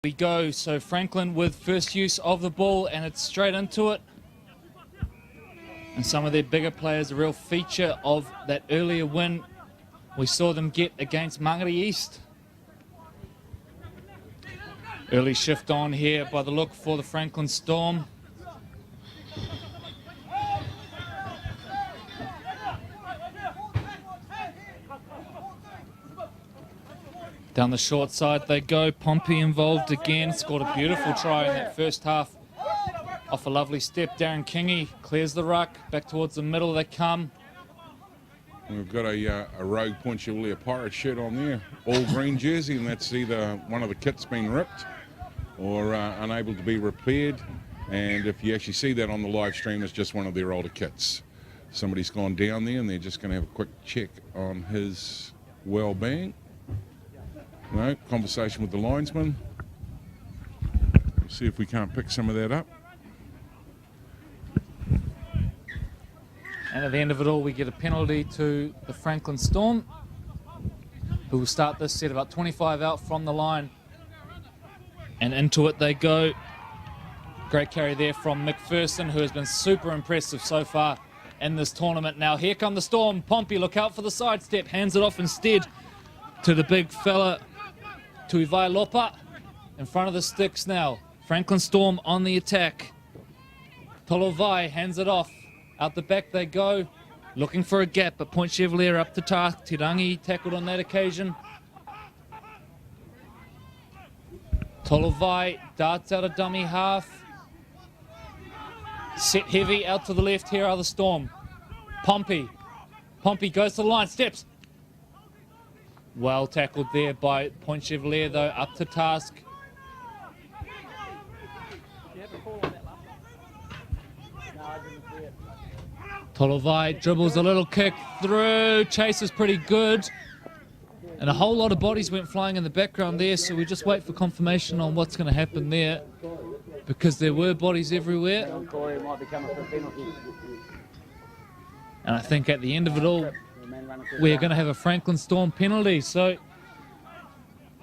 We go, so Franklin with first use of the ball, and it's straight into it. And some of their bigger players, a real feature of that earlier win we saw them get against Mangere East. Early shift on here by the look for the Franklin Storm. Down the short side they go. Pompey involved again. Scored a beautiful try in that first half. Off a lovely step, Darren Kingy clears the ruck. Back towards the middle they come. We've got a rogue Point Chevalier Pirate shirt on there. All green jersey, and that's either one of the kits been ripped or unable to be repaired. And if you actually see that on the live stream, it's just one of their older kits. Somebody's gone down there and they're just going to have a quick check on his well-being. No, conversation with the linesman. We'll see if we can't pick some of that up. And at the end of it all, we get a penalty to the Franklin Storm, who will start this set about 25 out from the line. And into it they go. Great carry there from McPherson, who has been super impressive so far in this tournament. Now here come the Storm. Pompey, look out for the sidestep. Hands it off instead to the big fella, to Ivai Lopa. In front of the sticks now. Franklin Storm on the attack. Tolovai hands it off. Out the back they go. Looking for a gap, but Point Chevalier up to task. Tirangi tackled on that occasion. Tolovai darts out a dummy half. Set heavy out to the left. Here are the Storm. Pompey. Pompey goes to the line. Steps. Well tackled there by Point Chevalier, though, up to task. Tolovai dribbles a little kick through. Chase is pretty good. And a whole lot of bodies went flying in the background there, so we just wait for confirmation on what's going to happen there, because there were bodies everywhere. And I think at the end of it all, we're going to have a Franklin Storm penalty. So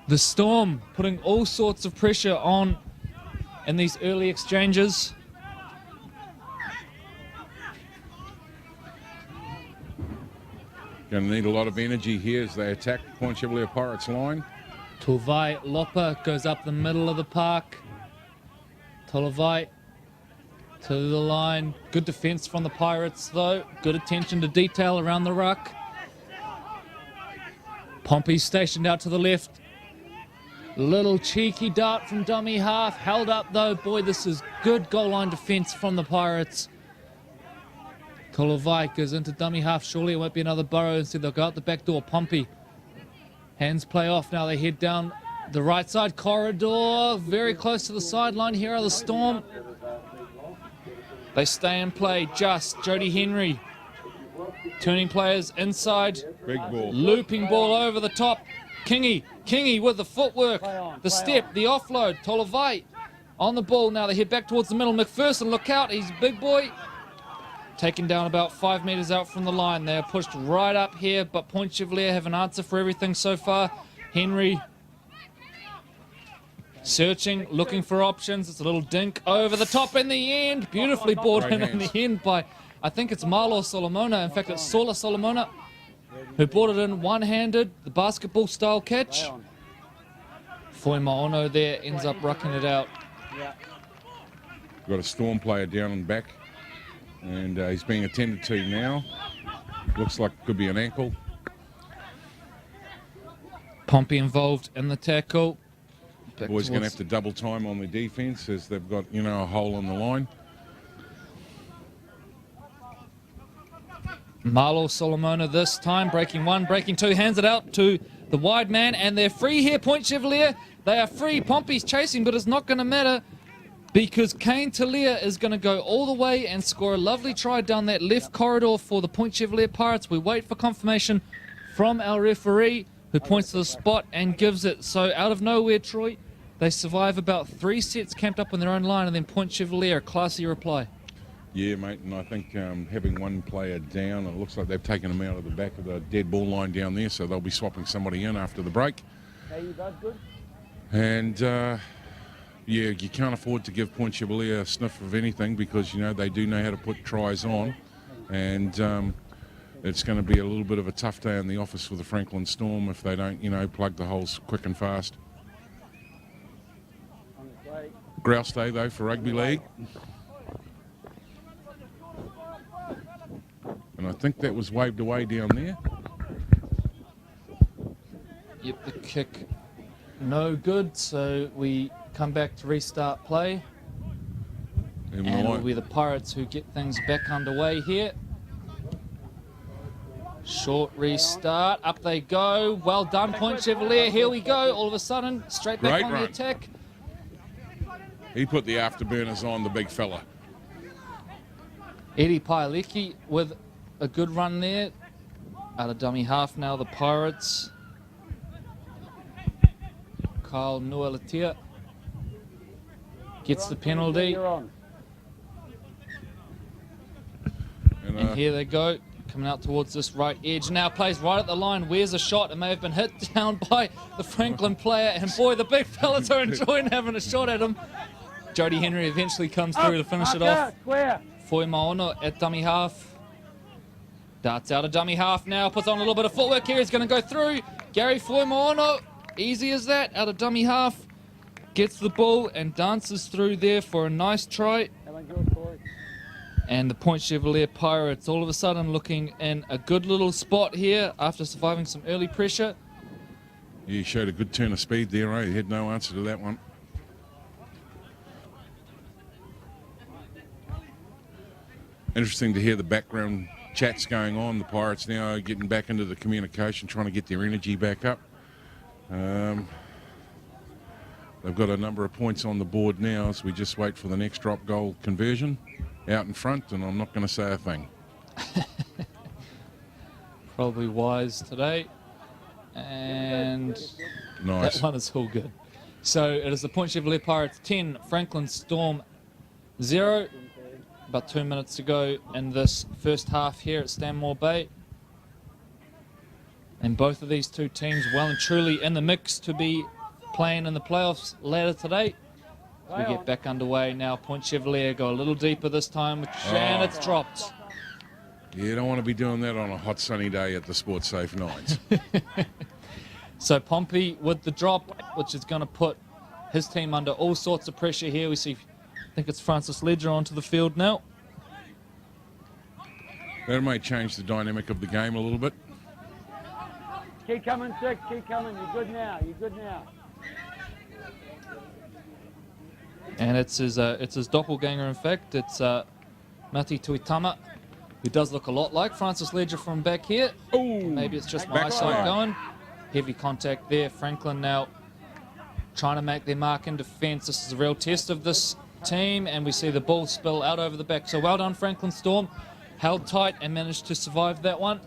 the Storm putting all sorts of pressure on in these early exchanges. Going to need a lot of energy here as they attack Point Chevalier Pirates line. Ivai Lopa goes up the middle of the park. Tolovai to the line. Good defense from the Pirates, though. Good attention to detail around the ruck. Pompey stationed out to the left. Little cheeky dart from dummy half. Held up, though. Boy, this is good goal line defense from the Pirates. Tolovai goes into dummy half. Surely it won't be another burrow. Instead, they'll go out the back door. Pompey. Hands play off. Now they head down the right side corridor. Very close to the sideline. Here are the Storm. They stay in play. Just Jody Henry. Turning players inside. Big ball. Looping ball over the top. Kingy. Kingy with the footwork. The step. The offload. Tolovai on the ball. Now they head back towards the middle. McPherson, look out. He's a big boy. Taken down about 5 meters out from the line. They are pushed right up here, but Point Chevalier have an answer for everything so far. Henry searching, looking for options. It's a little dink over the top in the end. Beautifully brought in the end by, I think it's Marlo Solomona. In fact, it's Sola Solomona who brought it in one-handed, the basketball-style catch. Foi Maono there ends up rucking it out. Got a Storm player down and back. And he's being attended to now. Looks like it could be an ankle. Pompey involved in the tackle. Boys going to have to double time on the defense as they've got, you know, a hole on the line. Marlo Solomona this time, breaking one, breaking two, hands it out to the wide man, and they're free here, Point Chevalier. They are free. Pompey's chasing, but it's not going to matter, because Kane Talia is going to go all the way and score a lovely try down that left corridor for the Point Chevalier Pirates. We wait for confirmation from our referee, who points to the spot and gives it. So out of nowhere, Troy, they survive about 3 sets camped up on their own line, and then Point Chevalier, a classy reply. Yeah, mate, and I think having one player down, it looks like they've taken him out of the back of the dead ball line down there, so they'll be swapping somebody in after the break. Hey, you guys good? And Yeah, you can't afford to give Point Chevalier a sniff of anything because, you know, they do know how to put tries on. And it's going to be a little bit of a tough day in the office for the Franklin Storm if they don't, you know, plug the holes quick and fast. Grouse day, though, for rugby league. And I think that was waved away down there. Yep, the kick no good, so we come back to restart play. And it'll be the Pirates who get things back underway here. Short restart, up they go. Well done, Point Chevalier. Here we go. All of a sudden, straight back on the attack. He put the afterburners on, the big fella. Eddie Paialeki with a good run there. Out of dummy half now, the Pirates. Kyle Nualatia gets the penalty. And here they go, coming out towards this right edge. Now plays right at the line. Where's a shot? It may have been hit down by the Franklin player. And boy, the big fellas are enjoying having a shot at him. Jody Henry eventually comes through to finish it off. Foy Maono at dummy half. Darts out of dummy half now. Puts on a little bit of footwork here. He's going to go through. Gary Foy Maono. Easy as that. Out of dummy half. Gets the ball and dances through there for a nice try. And the Point Chevalier Pirates all of a sudden looking in a good little spot here after surviving some early pressure. Yeah, he showed a good turn of speed there, right? He had no answer to that one. Interesting to hear the background chats going on. The Pirates now are getting back into the communication, trying to get their energy back up. They've got a number of points on the board now as we just wait for the next drop goal conversion out in front, and I'm not going to say a thing. Probably wise today. And nice. That one is all good. So it is the Point Chevalier Pirates 10, Franklin Storm 0. About 2 minutes to go in this first half here at Stanmore Bay. And both of these two teams well and truly in the mix to be playing in the playoffs later today. We get back underway now. Point Chevalier go a little deeper this time, and it's dropped. You don't want to be doing that on a hot sunny day at the Sportsafe Nines. So Pompey with the drop, which is going to put his team under all sorts of pressure here. We see, I think it's Francis Ledger onto the field now. That may change the dynamic of the game a little bit. Keep coming, Dick. Keep coming. You're good now. You're good now. And it's his doppelganger, in fact. It's Mati Tuitama, who does look a lot like Francis Ledger from back here. Oh, maybe it's just my side going. Heavy contact there. Franklin now trying to make their mark in defence. This is a real test of this team, and we see the ball spill out over the back. So well done, Franklin Storm. Held tight and managed to survive that one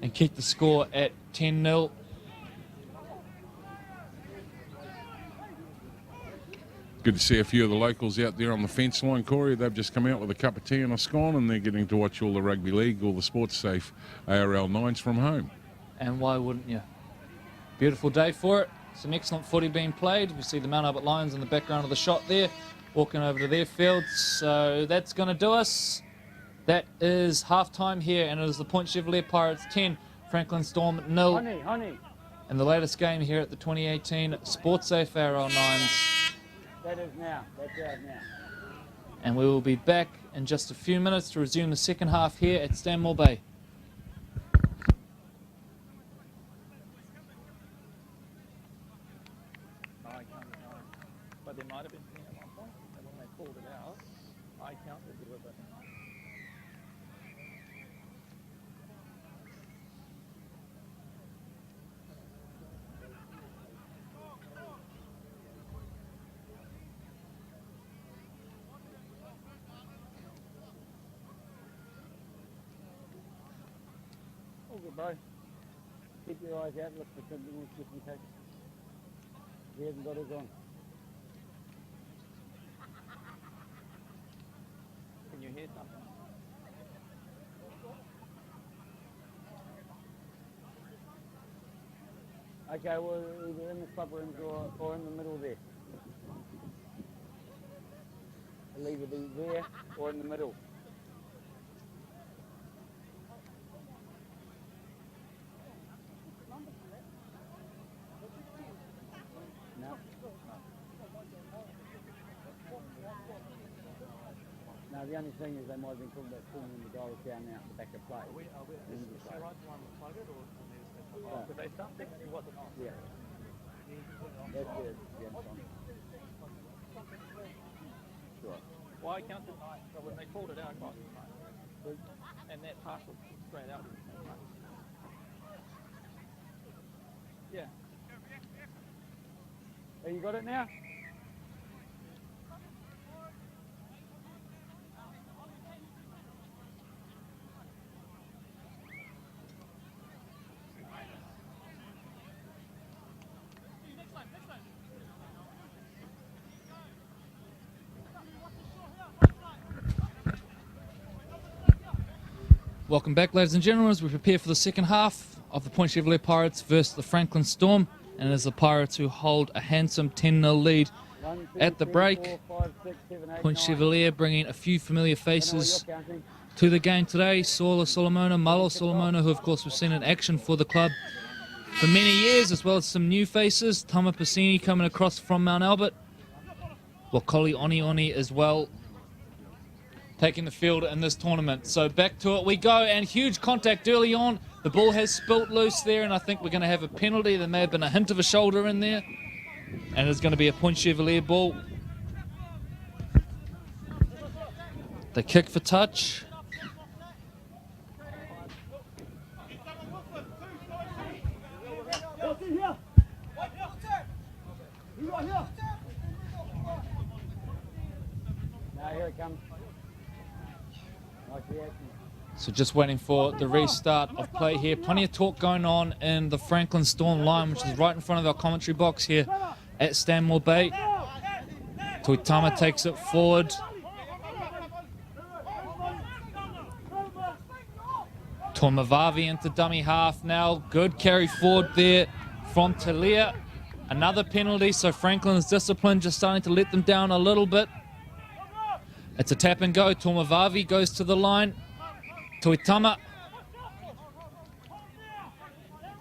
and keep the score at 10-0. Good to see a few of the locals out there on the fence line, Corey. They've just come out with a cup of tea and a scone, and they're getting to watch all the rugby league, all the Sportsafe ARL Nines from home. And why wouldn't you? Beautiful day for it. Some excellent footy being played. We see the Mount Albert Lions in the background of the shot there, walking over to their field. So that's going to do us. That is half-time here, and it is the Point Chevalier Pirates 10, Franklin Storm 0. And the latest game here at the 2018 Sportsafe ARL Nines. That is now. That's out now. And we will be back in just a few minutes to resume the second half here at Stanmore Bay. But there might have been at one point, and when they pulled it out, I counted it with it. All good, bro. Keep your eyes out, look for something else you can take. He hasn't got his on. Can you hear something? Okay, well, either in the club rooms or in the middle there. It'll either be there or in the middle. No. No, the only thing is they might have been talking about pulling the goals down out the back of play. Yeah. That's it. Yeah. Sure. Why count it? So when they pulled it out, and that pass was straight out. Yeah. Hey, you got it now? Welcome back, ladies and gentlemen, as we prepare for the second half of the Point Chevalier Pirates versus the Franklin Storm. And it is the Pirates who hold a handsome 10-0 lead at the break. Point Chevalier bringing a few familiar faces to the game today. Saula Solomona, Malo Solomona, who of course we've seen in action for the club for many years, as well as some new faces. Tama Pasini coming across from Mount Albert. Wakoli Oni as well, taking the field in this tournament. So back to it we go, and huge contact early on. The ball has spilt loose there, and I think we're going to have a penalty. There may have been a hint of a shoulder in there, and it's going to be a Point Chevalier ball. They kick for touch. Now here it comes. Nice reaction. So just waiting for the restart of play here. Plenty of talk going on in the Franklin Storm line, which is right in front of our commentary box here at Stanmore Bay. Tuitama takes it forward. Tomavavi into dummy half now. Good carry forward there from Talia. Another penalty, so Franklin's discipline just starting to let them down a little bit. It's a tap and go. Tomavavi goes to the line. Tuitama.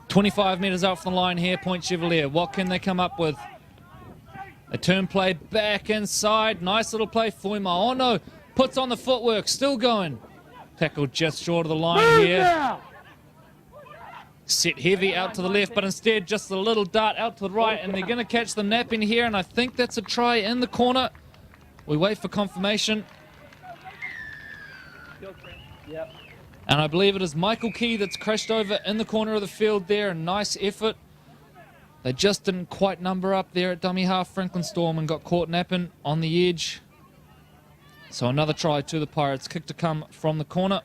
25 metres out from the line here, Point Chevalier. What can they come up with? A turn play back inside. Nice little play. Fuima Ono puts on the footwork. Still going. Tackled just short of the line here. Set heavy out to the left, but instead just a little dart out to the right, and they're going to catch them napping here, and I think that's a try in the corner. We wait for confirmation. Yep. And I believe it is Michael Key that's crashed over in the corner of the field there. A nice effort. They just didn't quite number up there at dummy half Franklin Storm and got caught napping on the edge. So another try to the Pirates. Kick to come from the corner.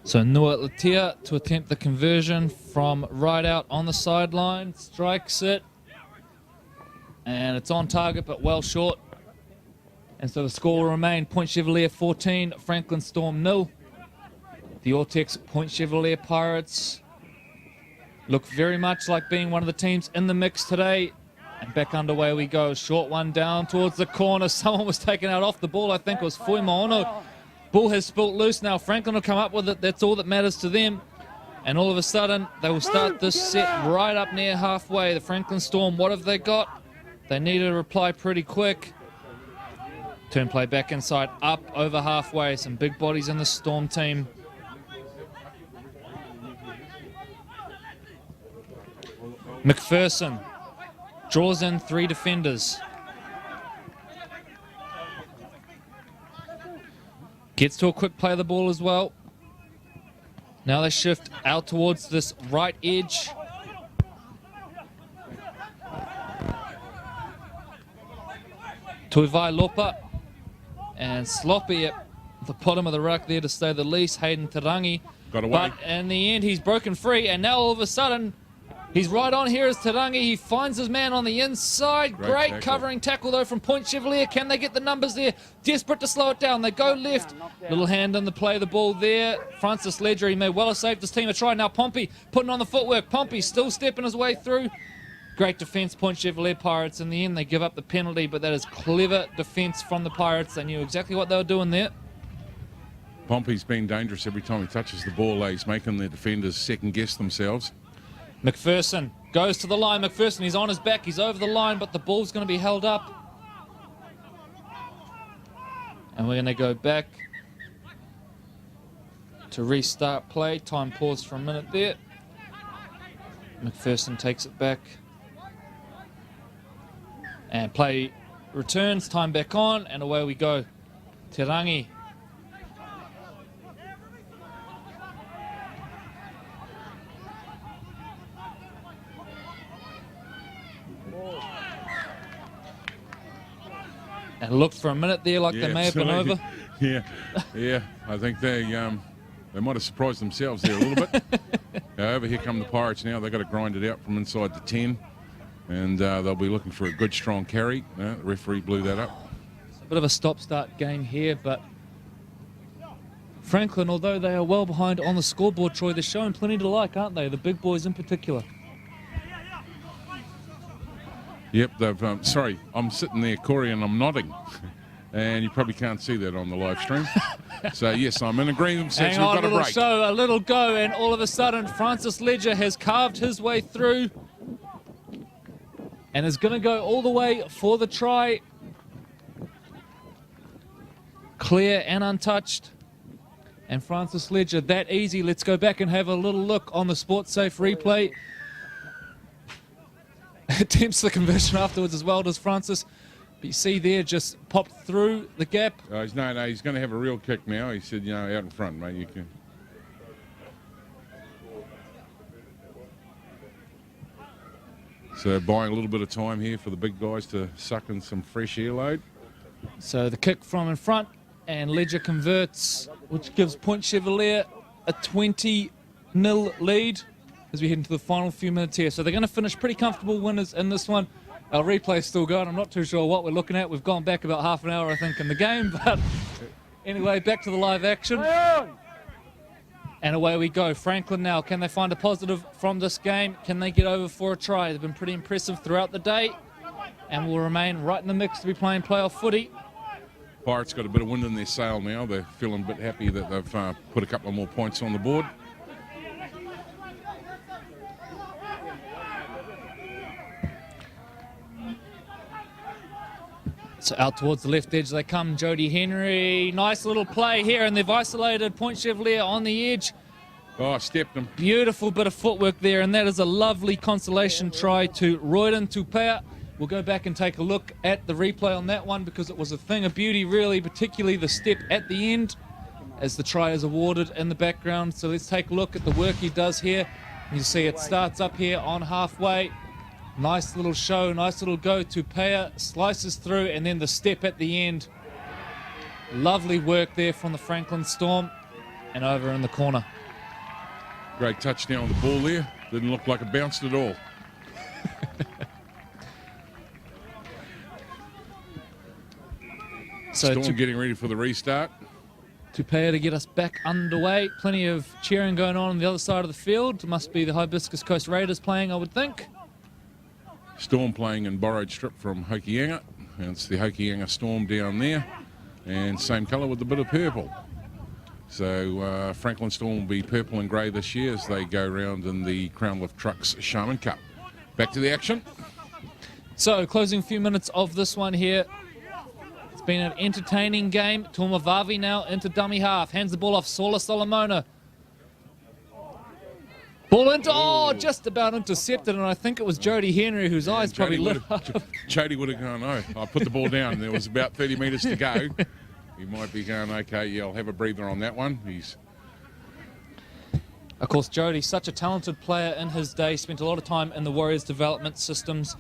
So Nua Latia to attempt the conversion from right out on the sideline. Strikes it. And it's on target but well short. And so the score will remain Point Chevalier 14, Franklin Storm 0. The Ortex Point Chevalier Pirates look very much like being one of the teams in the mix today. And back underway we go. Short one down towards the corner. Someone was taken out off the ball. I think it was Fuima Ono. Ball has spilt loose now. Franklin will come up with it. That's all that matters to them. And all of a sudden, they will start this set right up near halfway. The Franklin Storm, what have they got? They need a reply pretty quick. Turn play back inside, up over halfway. Some big bodies in the Storm team. McPherson draws in 3 defenders. Gets to a quick play of the ball as well. Now they shift out towards this right edge. Tuivai Lopa. And sloppy the bottom of the ruck there, to say the least, Hayden Tarangi. Got away. But in the end, he's broken free, and now all of a sudden, he's right on here as Tarangi. He finds his man on the inside. Great tackle. covering tackle, though, from Point Chevalier. Can they get the numbers there? Desperate to slow it down. They go left. Little hand in the play of the ball there. Francis Ledger, he may well have saved his team a try. Now Pompey putting on the footwork. Pompey still stepping his way through. Great defence, Point Chevalier Pirates. In the end, they give up the penalty, but that is clever defence from the Pirates. They knew exactly what they were doing there. Pompey's been dangerous every time he touches the ball. He's making the defenders second-guess themselves. McPherson goes to the line. McPherson, he's on his back. He's over the line, but the ball's going to be held up. And we're going to go back to restart play. Time paused for a minute there. McPherson takes it back. And play returns. Time back on, and away we go. Tarangi. And looked for a minute there like they may have been over. Yeah. I think they might have surprised themselves there a little bit. Over here come the Pirates now. They've got to grind it out from inside the 10. And they'll be looking for a good, strong carry. The referee blew that up. It's a bit of a stop-start game here, but Franklin, although they are well behind on the scoreboard, Troy, they're showing plenty to like, aren't they? The big boys in particular. Yep, they've. Sorry, I'm sitting there, Corey, and I'm nodding. And you probably can't see that on the live stream. So, yes, I'm in agreement. We've Hang on, got a break. a little go, and all of a sudden, Francis Ledger has carved his way through and is going to go all the way for the try. Clear and untouched. And Francis Ledger, that easy. Let's go back and have a little look on the Sportsafe replay. Attempts the conversion afterwards as well, does Francis. But you see there, just popped through the gap. He's going to have a real kick now. He said, out in front, mate, you can. So buying a little bit of time here for the big guys to suck in some fresh air load. So the kick from in front, and Ledger converts, which gives Point Chevalier a 20-0 lead as we head into the final few minutes here. So they're going to finish pretty comfortable winners in this one. Our replay's still going. I'm not too sure what we're looking at. We've gone back about half an hour, I think, in the game. But anyway, back to the live action. And away we go. Franklin now. Can they find a positive from this game? Can they get over for a try? They've been pretty impressive throughout the day and will remain right in the mix to be playing playoff footy. Pirates got a bit of wind in their sail now. They're feeling a bit happy that they've put a couple of more points on the board. So out towards the left edge they come. Jody Henry, nice little play here, and they've isolated Point Chevalier on the edge. Oh, stepped him. Beautiful bit of footwork there, and that is a lovely consolation try to Royden Tupea. We'll go back and take a look at the replay on that one because it was a thing of beauty, really, particularly the step at the end as the try is awarded in the background. So let's take a look at the work he does here. You see it starts up here on halfway. Nice little show, nice little go. Tupea slices through, and then the step at the end. Lovely work there from the Franklin Storm, and over in the corner. Great touchdown on the ball there. Didn't look like it bounced at all. So Storm getting ready for the restart. Tupea to get us back underway. Plenty of cheering going on the other side of the field. Must be the Hibiscus Coast Raiders playing, I would think. Storm playing in borrowed strip from Hokianga. And it's the Hokianga Storm down there. And same colour with a bit of purple. So Franklin Storm will be purple and grey this year as they go around in the Crown Lift Trucks Shaman Cup. Back to the action. So closing few minutes of this one here. It's been an entertaining game. Tomavavi now into dummy half. Hands the ball off. Sola Solomona. Ball into, just about intercepted, and I think it was Jody Henry whose eyes probably lit up. Jody would have gone, no, I put the ball down, and there was about 30 metres to go. He might be going, okay, yeah, I'll have a breather on that one. Of course, Jody, such a talented player in his day, spent a lot of time in the Warriors development systems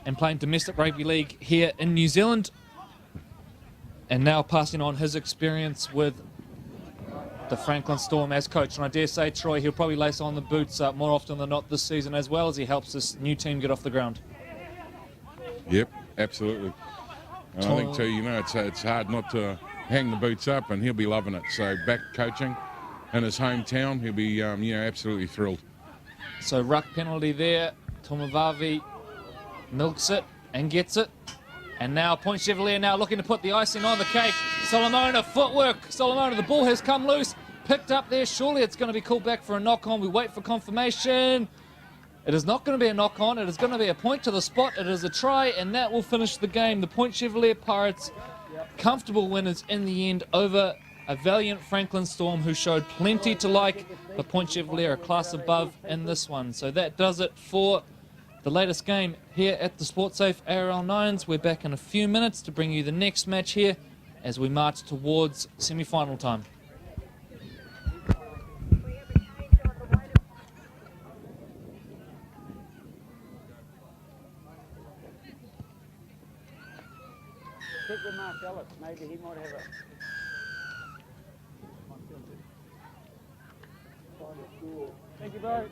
and playing domestic rugby league here in New Zealand. and now passing on his experience with the Franklin Storm as coach. And I dare say, Troy, he'll probably lace on the boots more often than not this season as well, as he helps this new team get off the ground. Yep, absolutely. And I think too, you know, it's hard not to hang the boots up, and he'll be loving it. So back coaching in his hometown, he'll be you know, absolutely thrilled. So ruck penalty there. Tomovavi milks it and gets it. And now Point Chevalier now looking to put the icing on the cake. Solomona, footwork. Solomona, the ball has come loose. Picked up there. Surely it's going to be called back for a knock-on. We wait for confirmation. It is not going to be a knock-on. It is going to be a point to the spot. It is a try, and that will finish the game. The Point Chevalier Pirates, comfortable winners in the end over a valiant Franklin Storm who showed plenty to like. But Point Chevalier a class above in this one. So that does it for the latest game here at the Sportsafe ARL Nines. We're back in a few minutes to bring you the next match here as we march towards semi-final time. Check with Mark Ellis. Maybe he might have a... Thank you, bro.